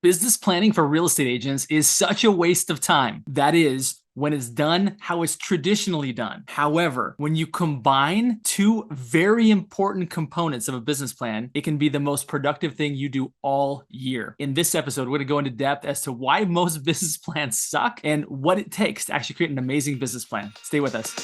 Business planning for real estate agents is such a waste of time. That is, when it's done how it's traditionally done. However, when you combine two very important components of a business plan, it can be the most productive thing you do all year. In this episode, we're going to go into depth as to why most business plans suck and what it takes to actually create an amazing business plan. Stay with us.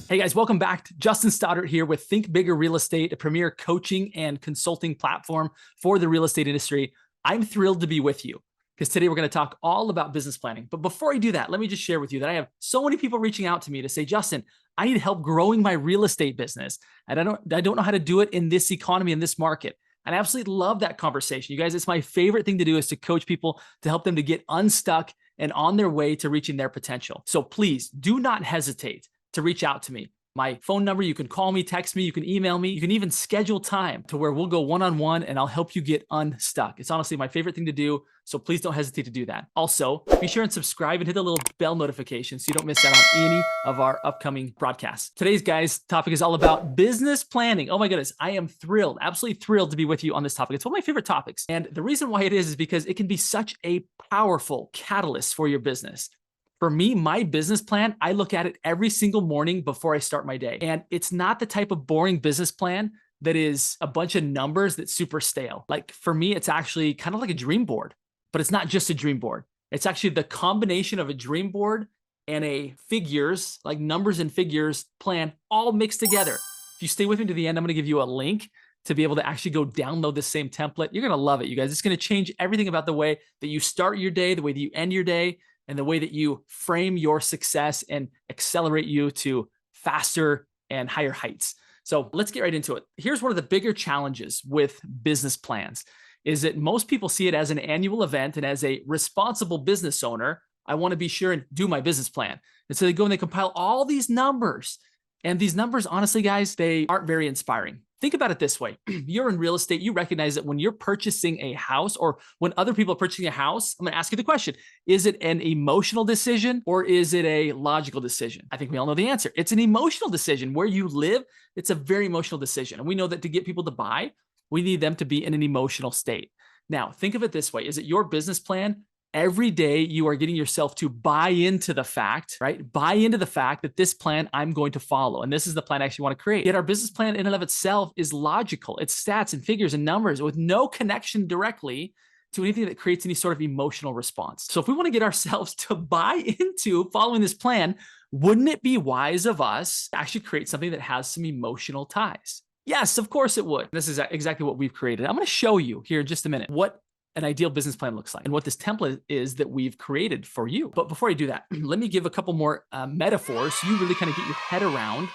Hey guys, welcome back. Justin Stoddart here with Think Bigger Real Estate, a premier coaching and consulting platform for the real estate industry. I'm thrilled to be with you because today we're going to talk all about business planning. But before I do that, let me just share with you that I have so many people reaching out to me to say, Justin, I need help growing my real estate business. And I don't know how to do it in this economy, in this market. And I absolutely love that conversation. You guys, it's my favorite thing to do is to coach people to help them to get unstuck and on their way to reaching their potential. So please do not hesitate to reach out to me. My phone number, you can call me, text me, you can email me, you can even schedule time to where we'll go one-on-one and I'll help you get unstuck. It's honestly my favorite thing to do, so please don't hesitate to do that. Also, be sure and subscribe and hit the little bell notification so you don't miss out on any of our upcoming broadcasts. Today's, guys, topic is all about business planning. Oh my goodness, I am thrilled, absolutely thrilled to be with you on this topic. It's one of my favorite topics. And the reason why it is because it can be such a powerful catalyst for your business. For me, my business plan, I look at it every single morning before I start my day. And it's not the type of boring business plan that is a bunch of numbers that's super stale. Like for me, it's actually kind of like a dream board, but it's not just a dream board. It's actually the combination of a dream board and a figures, like numbers and figures plan all mixed together. If you stay with me to the end, I'm going to give you a link to be able to actually go download the same template. You're going to love it, you guys. It's going to change everything about the way that you start your day, the way that you end your day, and the way that you frame your success and accelerate you to faster and higher heights. So let's get right into it. Here's one of the bigger challenges with business plans is that most people see it as an annual event, and as a responsible business owner, I want to be sure and do my business plan. And so they go and they compile all these numbers. And these numbers, honestly, guys, they aren't very inspiring. Think about it this way. You're in real estate. You recognize that when you're purchasing a house or when other people are purchasing a house, I'm going to ask you the question, is it an emotional decision or is it a logical decision? I think we all know the answer. It's an emotional decision. Where you live, it's a very emotional decision. And we know that to get people to buy, we need them to be in an emotional state. Now, think of it this way. Is it your business plan? Every day you are getting yourself to buy into the fact, right? Buy into the fact that this plan I'm going to follow. And this is the plan I actually want to create. Yet our business plan in and of itself is logical. It's stats and figures and numbers with no connection directly to anything that creates any sort of emotional response. So if we want to get ourselves to buy into following this plan, wouldn't it be wise of us to actually create something that has some emotional ties? Yes, of course it would. This is exactly what we've created. I'm going to show you here in just a minute what an ideal business plan looks like and what this template is that we've created for you. But before I do that, let me give a couple more metaphors so you really kind of get your head around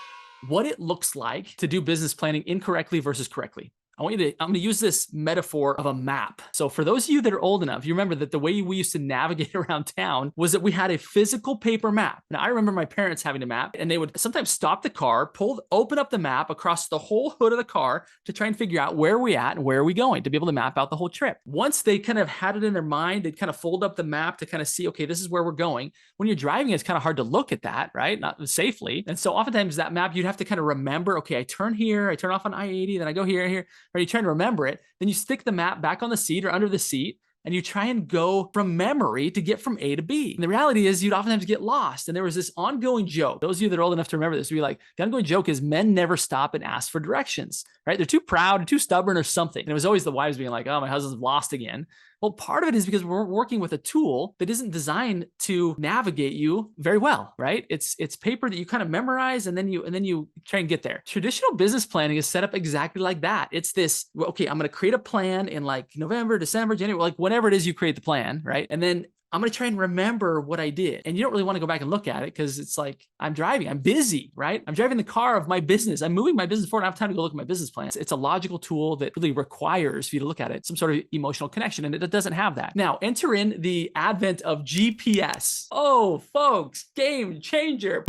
what it looks like to do business planning incorrectly versus correctly. I'm going to use this metaphor of a map. So for those of you that are old enough, you remember that the way we used to navigate around town was that we had a physical paper map. Now I remember my parents having a map, and they would sometimes stop the car, open up the map across the whole hood of the car to try and figure out where are we at and where are we going to be able to map out the whole trip. Once they kind of had it in their mind, they'd kind of fold up the map to kind of see, okay, this is where we're going. When you're driving, it's kind of hard to look at that, right? Not safely. And so oftentimes that map, you'd have to kind of remember, okay, I turn here, I turn off on I-80, then I go here, or you try to remember it, then you stick the map back on the seat or under the seat, and you try and go from memory to get from A to B. And the reality is you'd oftentimes get lost. And there was this ongoing joke. Those of you that are old enough to remember this would be like, the ongoing joke is men never stop and ask for directions, right? They're too proud or too stubborn or something. And it was always the wives being like, oh, my husband's lost again. Well, part of it is because we're working with a tool that isn't designed to navigate you very well, right? It's paper that you kind of memorize and then you try and get there. Traditional business planning is set up exactly like that. It's this, okay, I'm going to create a plan in like November, December, January, like whenever it is you create the plan, right? And then I'm going to try and remember what I did. And you don't really want to go back and look at it because it's like, I'm driving, I'm busy, right? I'm driving the car of my business. I'm moving my business forward. I don't have time to go look at my business plan. It's a logical tool that really requires for you to look at it, some sort of emotional connection. And it doesn't have that. Now, enter in the advent of GPS. Oh, folks, game changer.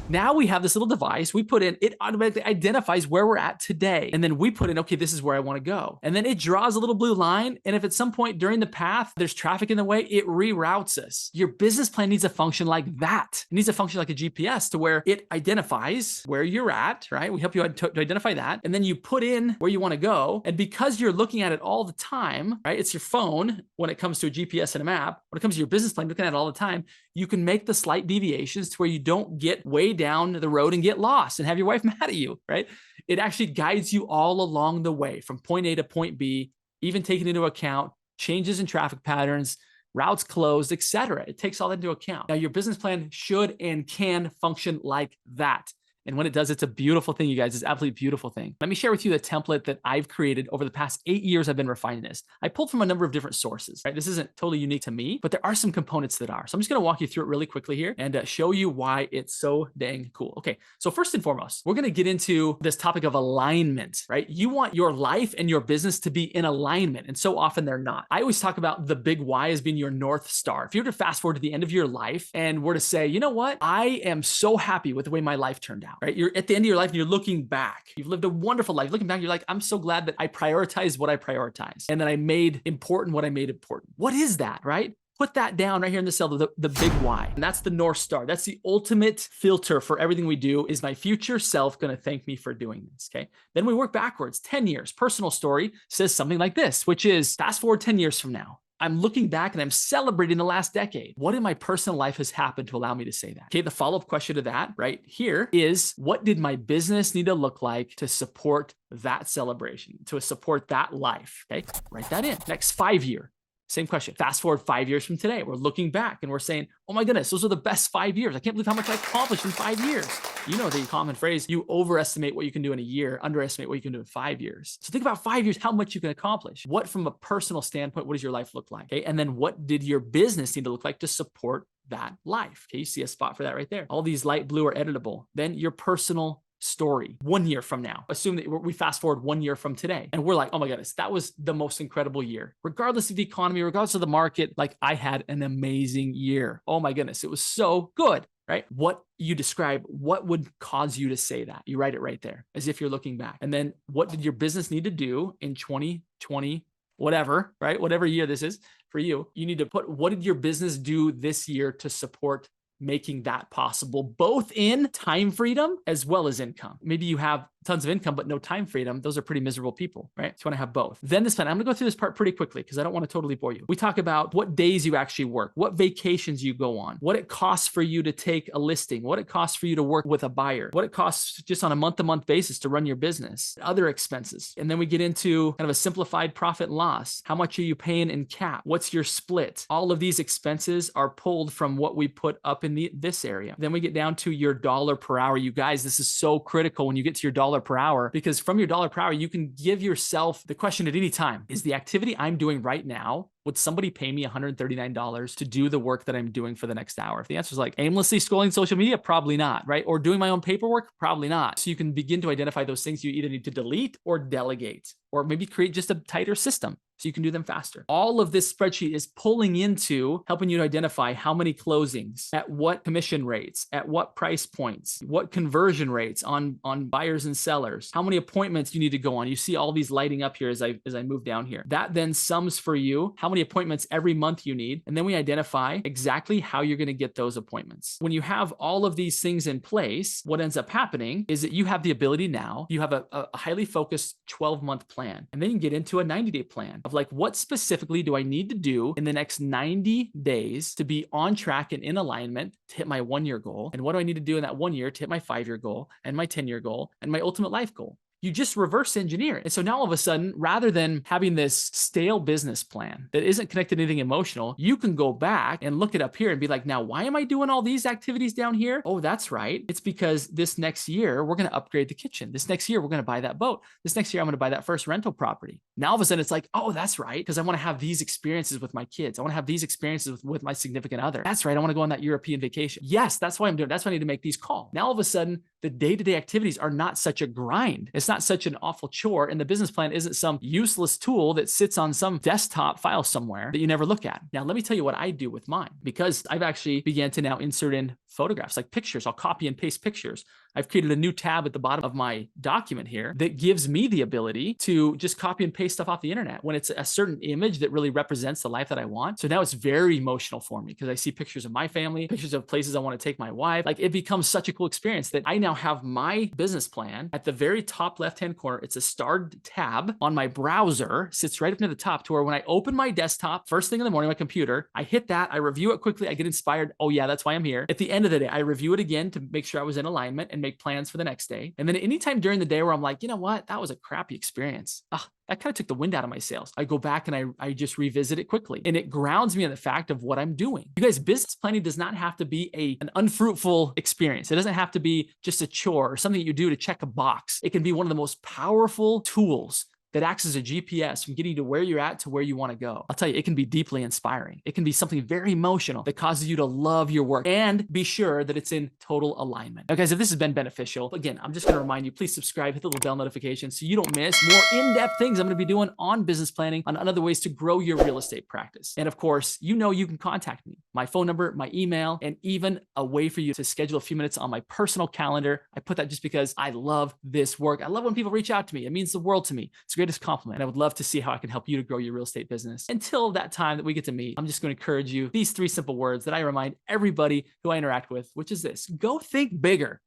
Now we have this little device we put in, it automatically identifies where we're at today. And then we put in, okay, this is where I want to go. And then it draws a little blue line. And if at some point during the path, there's traffic in the way, it reroutes us. Your business plan needs a function like that. It needs a function like a GPS to where it identifies where you're at, right? We help you to identify that. And then you put in where you want to go. And because you're looking at it all the time, right? It's your phone when it comes to a GPS and a map. When it comes to your business plan, looking at it all the time, you can make the slight deviations to where you don't get way down the road and get lost and have your wife mad at you, right? It actually guides you all along the way from point A to point B, even taking into account changes in traffic patterns, routes closed, etc. It takes all that into account. Now, your business plan should and can function like that. And when it does, it's a beautiful thing, you guys. It's an absolutely beautiful thing. Let me share with you the template that I've created over the past 8 years. I've been refining this. I pulled from a number of different sources, right? This isn't totally unique to me, but there are some components that are. So I'm just going to walk you through it really quickly here and show you why it's so dang cool. Okay. So first and foremost, we're going to get into this topic of alignment, right? You want your life and your business to be in alignment. And so often they're not. I always talk about the big why as being your North Star. If you were to fast forward to the end of your life and were to say, you know what? I am so happy with the way my life turned out. Right? You're at the end of your life and you're looking back. You've lived a wonderful life. Looking back, you're like, I'm so glad that I prioritized what I prioritized and that I made important what I made important. What is that, right? Put that down right here in the cell, the big why. And that's the North Star. That's the ultimate filter for everything we do. Is my future self going to thank me for doing this? Okay. Then we work backwards. 10 years. Personal story says something like this, which is fast forward 10 years from now. I'm looking back and I'm celebrating the last decade. What in my personal life has happened to allow me to say that? Okay, the follow-up question to that right here is, what did my business need to look like to support that celebration, to support that life? Okay, write that in. Next 5 year. Same question. Fast forward 5 years from today. We're looking back and we're saying, oh my goodness, those are the best 5 years. I can't believe how much I accomplished in 5 years. You know the common phrase, you overestimate what you can do in a year, underestimate what you can do in 5 years. So think about 5 years, how much you can accomplish. What from a personal standpoint, what does your life look like? Okay. And then what did your business need to look like to support that life? Okay. You see a spot for that right there. All these light blue are editable. Then your personal story 1 year from now. Assume that we fast forward 1 year from today and we're like, oh my goodness, that was the most incredible year. Regardless of the economy, regardless of the market, like I had an amazing year. Oh my goodness, it was so good, right? What you describe, what would cause you to say that? You write it right there as if you're looking back. And then what did your business need to do in 2020, whatever, right? Whatever year this is for you, you need to put, what did your business do this year to support making that possible, both in time freedom as well as income. Maybe you have tons of income, but no time freedom. Those are pretty miserable people, right? So you want to have both. Then this plan, I'm going to go through this part pretty quickly because I don't want to totally bore you. We talk about what days you actually work, what vacations you go on, what it costs for you to take a listing, what it costs for you to work with a buyer, what it costs just on a month-to-month basis to run your business, other expenses. And then we get into kind of a simplified profit and loss. How much are you paying in cap? What's your split? All of these expenses are pulled from what we put up in this area. Then we get down to your dollar per hour. You guys, this is so critical when you get to your dollar per hour, because from your dollar per hour, you can give yourself the question at any time, is the activity I'm doing right now, would somebody pay me $139 to do the work that I'm doing for the next hour? If the answer is like aimlessly scrolling social media, probably not, right? Or doing my own paperwork, probably not. So you can begin to identify those things you either need to delete or delegate, or maybe create just a tighter system so you can do them faster. All of this spreadsheet is pulling into helping you to identify how many closings, at what commission rates, at what price points, what conversion rates on buyers and sellers, how many appointments you need to go on. You see all these lighting up here as I move down here. That then sums for you how many appointments every month you need. And then we identify exactly how you're going to get those appointments. When you have all of these things in place, what ends up happening is that you have the ability now, you have a highly focused 12-month plan, and then you can get into a 90-day plan of like, what specifically do I need to do in the next 90 days to be on track and in alignment to hit my 1-year goal? And what do I need to do in that 1 year to hit my 5-year goal and my 10-year goal and my ultimate life goal? You just reverse engineer it. And so now all of a sudden, rather than having this stale business plan that isn't connected to anything emotional, you can go back and look it up here and be like, now, why am I doing all these activities down here? Oh, that's right. It's because this next year, we're going to upgrade the kitchen. This next year, we're going to buy that boat. This next year, I'm going to buy that first rental property. Now, all of a sudden, it's like, oh, that's right. Because I want to have these experiences with my kids. I want to have these experiences with my significant other. That's right. I want to go on that European vacation. Yes, that's why I'm doing it. That's why I need to make these calls. Now, all of a sudden, the day-to-day activities are not such a grind. It's not such an awful chore. And the business plan isn't some useless tool that sits on some desktop file somewhere that you never look at. Now, let me tell you what I do with mine, because I've actually began to now insert in photographs, like pictures. I'll copy and paste pictures. I've created a new tab at the bottom of my document here that gives me the ability to just copy and paste stuff off the internet when it's a certain image that really represents the life that I want. So now it's very emotional for me because I see pictures of my family, pictures of places I want to take my wife. Like, it becomes such a cool experience that I now have my business plan at the very top left-hand corner. It's a starred tab on my browser, sits right up near the top, to where when I open my desktop, first thing in the morning, my computer, I hit that, I review it quickly, I get inspired. Oh yeah, that's why I'm here. At the end of the day, I review it again to make sure I was in alignment and make plans for the next day. And then anytime during the day where I'm like, you know what, that was a crappy experience. That kind of took the wind out of my sails. I go back and I just revisit it quickly, and it grounds me in the fact of what I'm doing. You guys, business planning does not have to be an unfruitful experience. It doesn't have to be just a chore or something that you do to check a box. It can be one of the most powerful tools that acts as a GPS from getting you to where you're at to where you want to go. I'll tell you, it can be deeply inspiring. It can be something very emotional that causes you to love your work and be sure that it's in total alignment. Now, guys, if this has been beneficial, again, I'm just going to remind you, please subscribe, hit the little bell notification so you don't miss more in-depth things I'm going to be doing on business planning, on other ways to grow your real estate practice. And of course, you know you can contact me. My phone number, my email, and even a way for you to schedule a few minutes on my personal calendar. I put that just because I love this work. I love when people reach out to me. It means the world to me. It's great compliment. And I would love to see how I can help you to grow your real estate business. Until that time that we get to meet, I'm just going to encourage you these 3 simple words that I remind everybody who I interact with, which is this: go think bigger.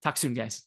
Talk soon, guys.